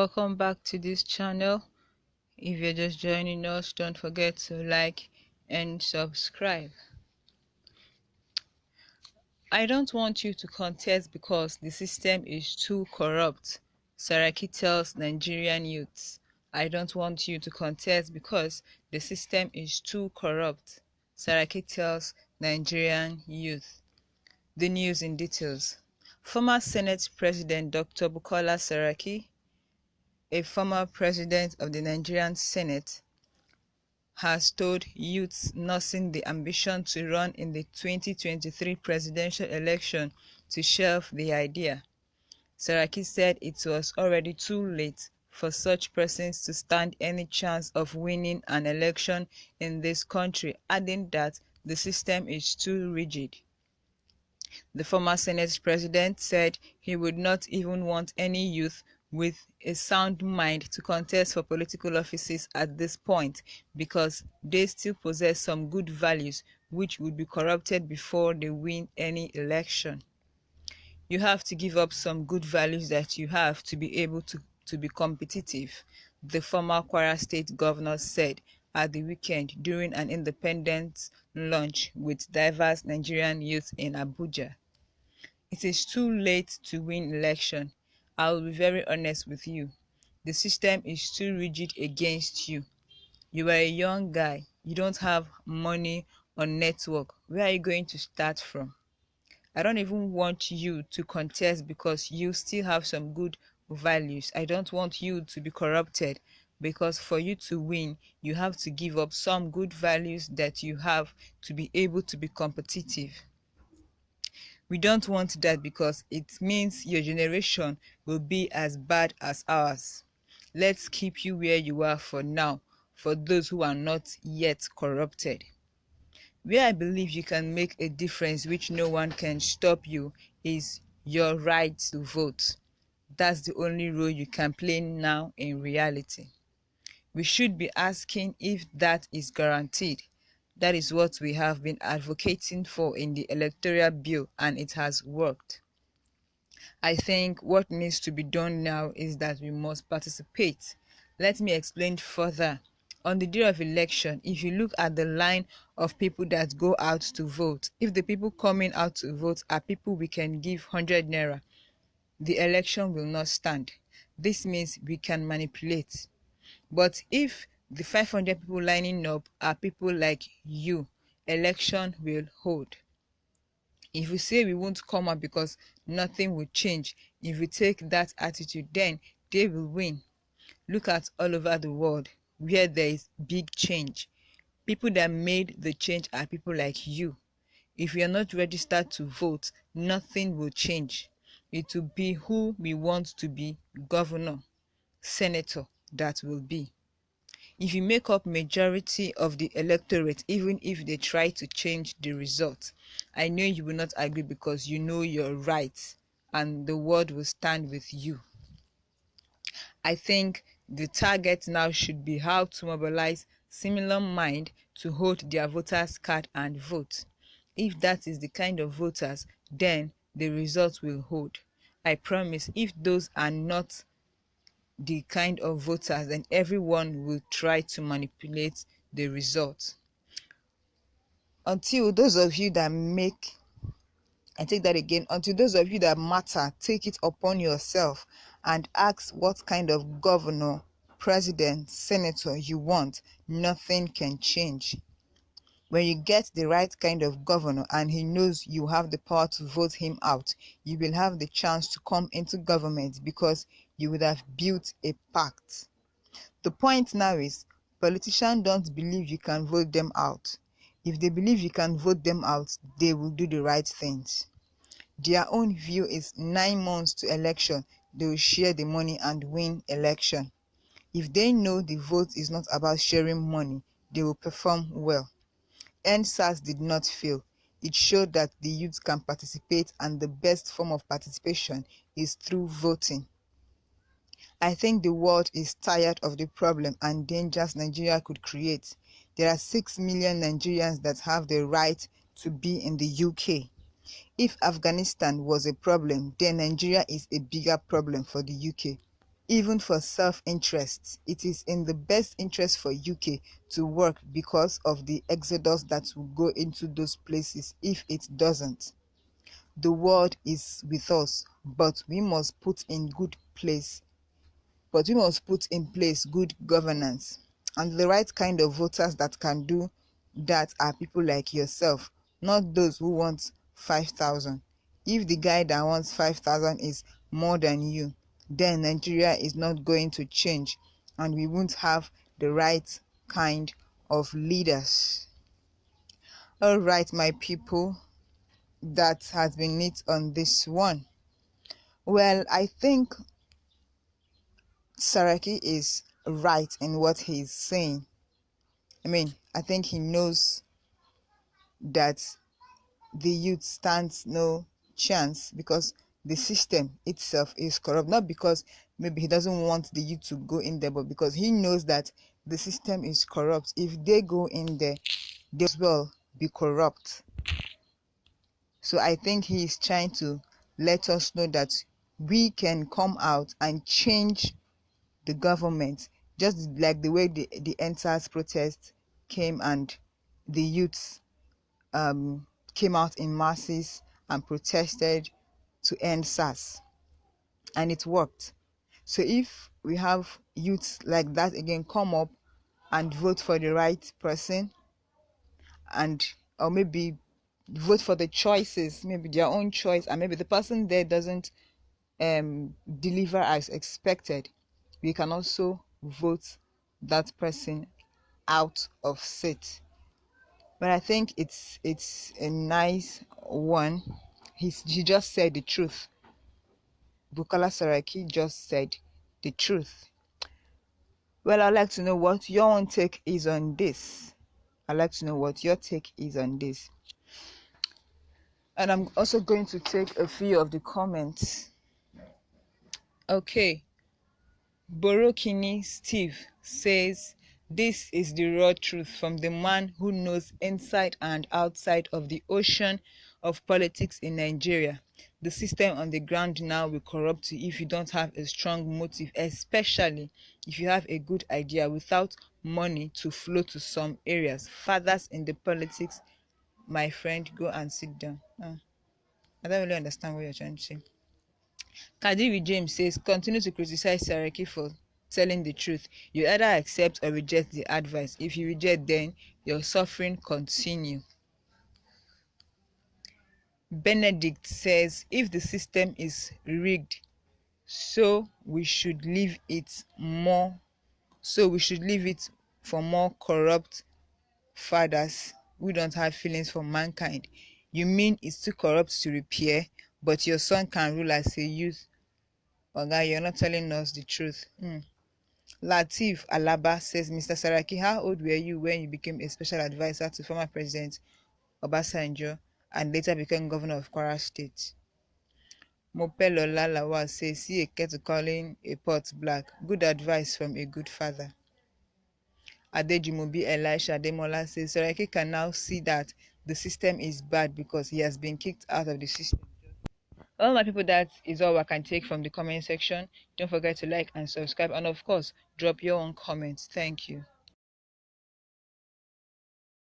Welcome back to this channel. If you're just joining us, don't forget to like and subscribe. I don't want you to contest because the system is too corrupt, Saraki tells Nigerian youths. I don't want you to contest because the system is too corrupt, Saraki tells Nigerian youth. The news in details. Former Senate President Dr. Bukola Saraki, a former president of the Nigerian Senate, has told youths nursing the ambition to run in the 2023 presidential election to shelve the idea. Saraki said it was already too late for such persons to stand any chance of winning an election in this country, adding that the system is too rigid. The former Senate president said he would not even want any youth with a sound mind to contest for political offices at this point because they still possess some good values which would be corrupted before they win any election. You have to give up some good values that you have to be able to be competitive, the former Kwara State governor said at the weekend during an independence lunch with diverse Nigerian youth in Abuja. It is too late to win election. I will be very honest with you. The system is too rigid against you. You are a young guy. You don't have money or network. Where are you going to start from? I don't even want you to contest because you still have some good values. I don't want you to be corrupted because for you to win, you have to give up some good values that you have to be able to be competitive. We don't want that because it means your generation will be as bad as ours. Let's keep you where you are for now, for those who are not yet corrupted. Where I believe you can make a difference which no one can stop you is your right to vote. That's the only role you can play now in reality. We should be asking if that is guaranteed. That is what we have been advocating for in the electoral bill, and it has worked. I think what needs to be done now is that we must participate. Let me explain further. On the day of election, if you look at the line of people that go out to vote, if the people coming out to vote are people we can give 100 naira, the election will not stand. This means we can manipulate. But if the 500 people lining up are people like you, election will hold. If we say we won't come out because nothing will change, if we take that attitude, then they will win. Look at all over the world where there is big change. People that made the change are people like you. If we are not registered to vote, nothing will change. It will be who we want to be governor, senator that will be. If you make up majority of the electorate, even if they try to change the result, I know you will not agree because you know your rights and the world will stand with you. I think the target now should be how to mobilize similar mind to hold their voters card and vote. If that is the kind of voters, then the result will hold. I promise if those are not the kind of voters, then everyone will try to manipulate the result. Until those of you that make, I take that again, until those of you that matter take it upon yourself and ask what kind of governor, president, senator you want, nothing can change. When you get the right kind of governor and he knows you have the power to vote him out, you will have the chance to come into government because you would have built a pact. The point now is, politicians don't believe you can vote them out. If they believe you can vote them out, they will do the right things. Their own view is 9 months to election, they will share the money and win election. If they know the vote is not about sharing money, they will perform well. NSAS did not fail. It showed that the youth can participate, and the best form of participation is through voting. I think the world is tired of the problem and dangers Nigeria could create. There are 6 million Nigerians that have the right to be in the UK. If Afghanistan was a problem, then Nigeria is a bigger problem for the UK. even for self-interest. It is in the best interest for UK to work because of the exodus that will go into those places if it doesn't. The world is with us, but we must put in place good governance. And the right kind of voters that can do that are people like yourself, not those who want 5,000. If the guy that wants 5,000 is more than you, then Nigeria is not going to change and we won't have the right kind of leaders. All right, my people, that has been it on this one. Well, I think Saraki is right in what he's saying. I think he knows that the youth stands no chance because the system itself is corrupt. Not because maybe he doesn't want the youth to go in there, but because he knows that the system is corrupt. If they go in there, they as well be corrupt. So I think he is trying to let us know that we can come out and change the government, just like the way the EndSARS protest came and the youths came out in masses and protested to end SARS, and it worked. So if we have youths like that again come up and vote for the right person, and or maybe vote for the choices, maybe their own choice, and maybe the person there doesn't deliver as expected, we can also vote that person out of seat. But I think it's a nice one. He just said the truth. Bukola Saraki just said the truth. Well, I'd like to know what your own take is on this. I'd like to know what your take is on this. And I'm also going to take a few of the comments. Okay. Borokini Steve says, "This is the raw truth from the man who knows inside and outside of the ocean of politics in Nigeria. The system on the ground now will corrupt you if you don't have a strong motive, especially if you have a good idea without money to flow to some areas. Fathers in the politics, my friend, go and sit down." I don't really understand what you're trying to say. Kadiri James says, "Continue to criticize Saraki for telling the truth. You either accept or reject the advice. If you reject, then your suffering continue." Benedict says, "If the system is rigged, so we should leave it for more corrupt fathers who don't have feelings for mankind. You mean it's too corrupt to repair, but your son can rule as a youth? Oga, you're not telling us the truth." Lateef Alaba says, "Mr. Saraki, how old were you when you became a special advisor to former President Obasanjo and later became governor of Kwara State?" Mopelola Lawal says, "See a kettle calling a pot black. Good advice from a good father." Adejumobi Elisha Demola says, "Saraki can now see that the system is bad because he has been kicked out of the system." Well, my people, that is all I can take from the comment section. Don't forget to like and subscribe, and of course, drop your own comments. Thank you.